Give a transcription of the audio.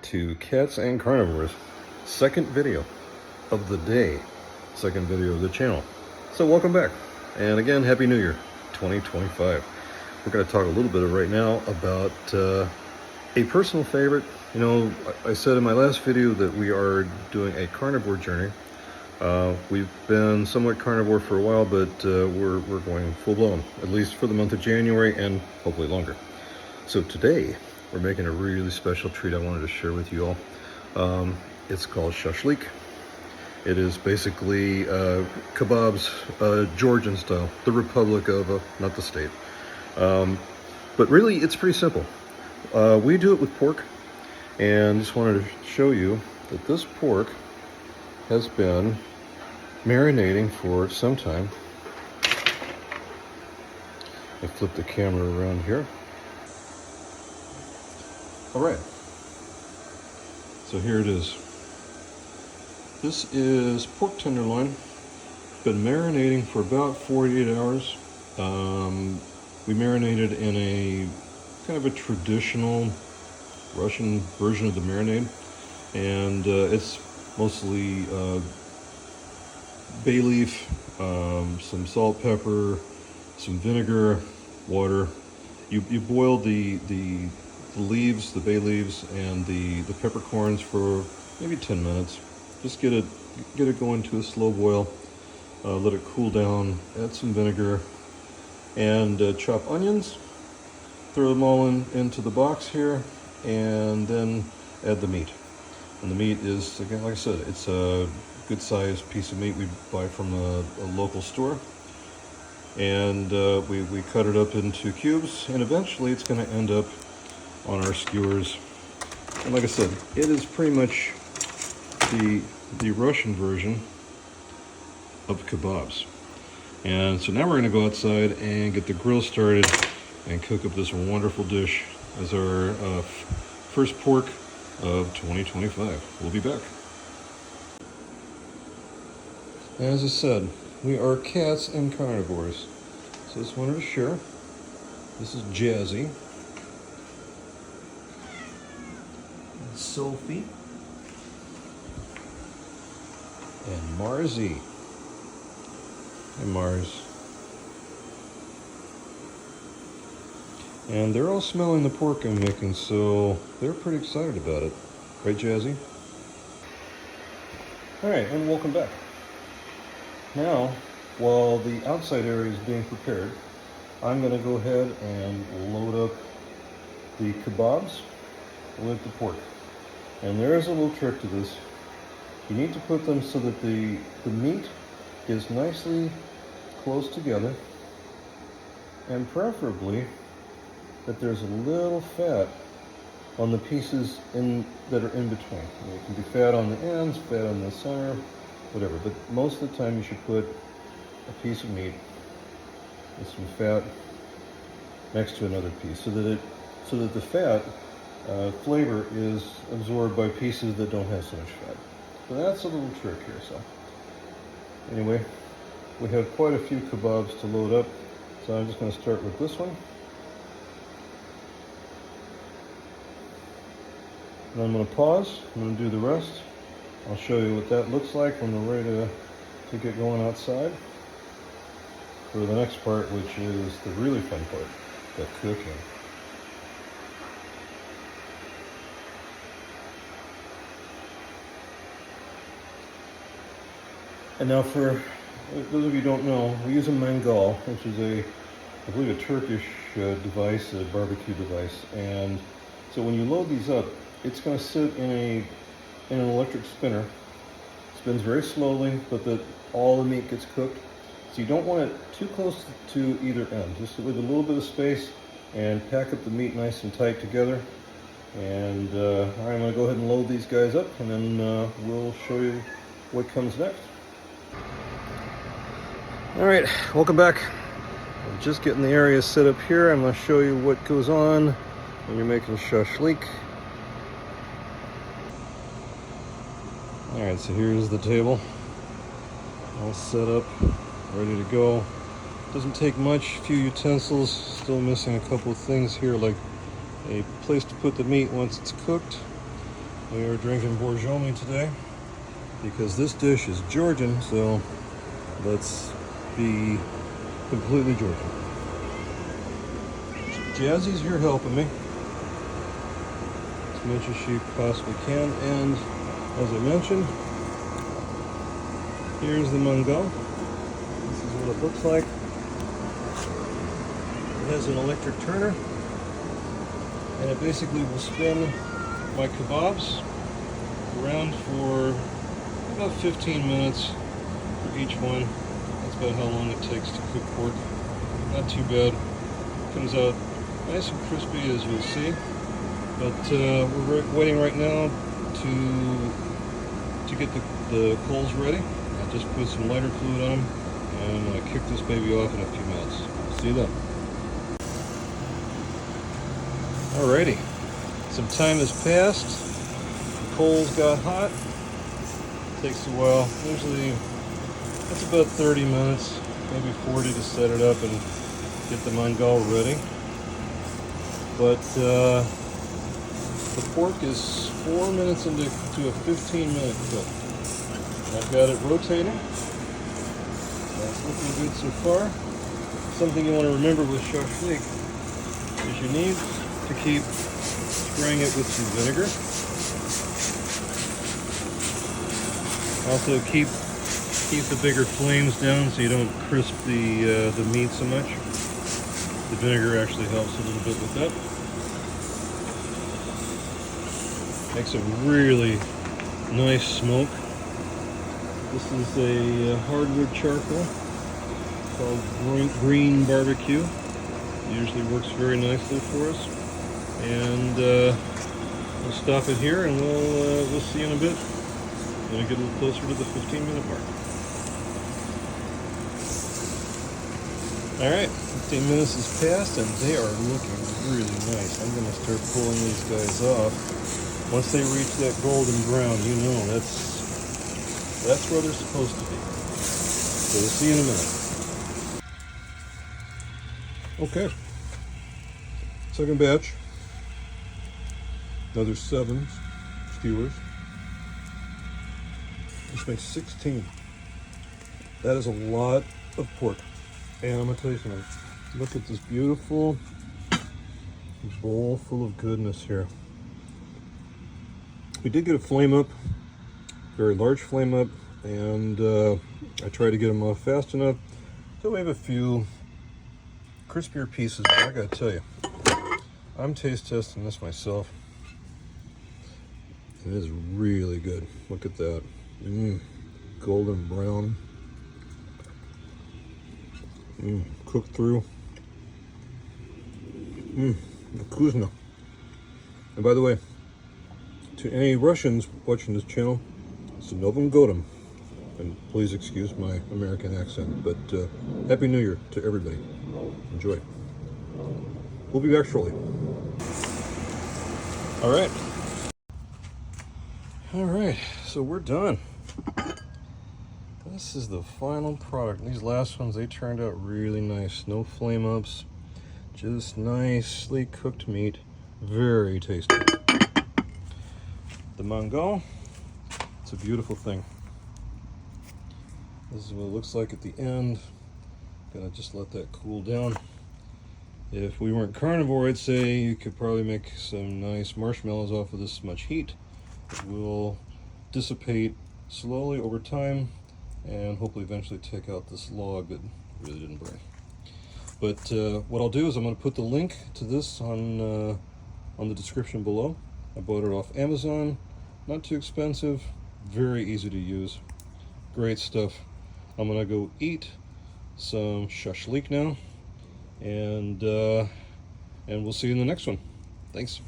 to Cats and Carnivores, second video of the day, second video of the channel. So welcome back, and again, Happy New Year 2025. We're going to talk a little bit right now about a personal favorite. You know, I said in my last video that we are doing a carnivore journey. We've been somewhat carnivore for a while, but we're going full-blown, at least for the month of January and hopefully longer. So today, we're making a really special treat I wanted to share with you all. It's called shashlik. It is basically kebabs, Georgian style, the Republic of, not the state. But really, it's pretty simple. We do it with pork, and just wanted to show you that this pork has been marinating for some time. I flip the camera around here. All right, so here it is. This is pork tenderloin. Been marinating for about 48 hours. We marinated in a kind of a traditional Russian version of the marinade, and it's mostly bay leaf, some salt, pepper, some vinegar, water. You boil the leaves, the bay leaves, and the peppercorns for maybe 10 minutes. Just get it going to a slow boil. Let it cool down. Add some vinegar, and chop onions. Throw them all into the box here, and then add the meat. And the meat is, again, like I said, it's a good sized piece of meat we buy from a local store. And we cut it up into cubes, and eventually it's going to end up on our skewers. And like I said, it is pretty much the Russian version of kebabs. And so now we're going to go outside and get the grill started and cook up this wonderful dish as our first pork of 2025. We'll be back. As I said, we are cats and carnivores. So just wanted to share. This is Jazzy. Sophie. And Marzi. Hey, Mars. And they're all smelling the pork I'm making, so they're pretty excited about it. Right, Jazzy? Alright, and welcome back. Now, while the outside area is being prepared, I'm going to go ahead and load up the kebabs with the pork. And there is a little trick to this. You need to put them so that the meat is nicely close together, and preferably that there's a little fat on the pieces that are in between. It can be fat on the ends, fat on the center, whatever. But most of the time you should put a piece of meat with some fat next to another piece, so that the fat flavor is absorbed by pieces that don't have so much fat. So that's a little trick here. So anyway, we have quite a few kebabs to load up, so I'm just going to start with this one. And I'm going to pause. I'm going to do the rest. I'll show you what that looks like when we're ready to get going outside for the next part, which is the really fun part, the cooking. And now, for those of you who don't know, we use a mangal, which is I believe a Turkish device, a barbecue device. And so when you load these up, it's going to sit in an electric spinner. It spins very slowly, but that all the meat gets cooked. So you don't want it too close to either end. Just leave a little bit of space and pack up the meat nice and tight together. And all right, I'm going to go ahead and load these guys up, and then we'll show you what comes next. All right, welcome back. I'm just getting the area set up here. I'm going to show you what goes on when you're making shashlik. All right, so here's the table, all set up, ready to go. Doesn't take much, a few utensils, still missing a couple of things here, like a place to put the meat once it's cooked, We are drinking Borjomi today because this dish is Georgian, so let's be completely Georgian. Jazzy's here helping me as much as she possibly can, and as I mentioned, here's the mangal. This is what it looks like. It has an electric turner, and it basically will spin my kebabs around for about 15 minutes for each one. That's about how long it takes to cook pork. Not too bad. Comes out nice and crispy, as you'll see. But we're waiting right now to get the coals ready. I just put some lighter fluid on them, and I'm going to kick this baby off in a few minutes. See you then. Alrighty, some time has passed. The coals got hot. Takes a while. Usually it's about 30 minutes, maybe 40 to set it up and get the mangal ready. But the pork is 4 minutes into a 15-minute cook. I've got it rotating. That's looking good so far. Something you want to remember with shashlik is you need to keep spraying it with some vinegar. Also keep the bigger flames down so you don't crisp the meat so much. The vinegar actually helps a little bit with that. Makes a really nice smoke. This is a hardwood charcoal called green barbecue. Usually works very nicely for us. And we'll stop it here, and we'll see you in a bit. I'm going to get a little closer to the 15-minute mark. Alright, 15 minutes has passed, and they are looking really nice. I'm going to start pulling these guys off. Once they reach that golden brown, you know that's where they're supposed to be. So we'll see you in a minute. Okay. Second batch. Another 7 skewers. This makes 16. That is a lot of pork. And I'm going to tell you something. Look at this beautiful bowl full of goodness here. We did get a flame up, very large flame up, and I tried to get them off fast enough. So we have a few crispier pieces, but I got to tell you, I'm taste testing this myself. It is really good. Look at that. Golden brown. Cooked through. Vkuzno. And by the way, to any Russians watching this channel, it's a Novum Godum. And please excuse my American accent, but Happy New Year to everybody. Enjoy. We'll be back shortly. All right, so we're done. This is the final product. These last ones, they turned out really nice. No flame ups, just nicely cooked meat. Very tasty. The mangal, it's a beautiful thing. This is what it looks like at the end. Gonna just let that cool down. If we weren't carnivore, I'd say you could probably make some nice marshmallows off of this much heat. It will dissipate slowly over time and hopefully eventually take out this log that really didn't burn. But what I'll do is I'm going to put the link to this on the description below. I bought it off Amazon. Not too expensive, very easy to use. Great stuff. I'm going to go eat some shashlik now, and we'll see you in the next one. Thanks.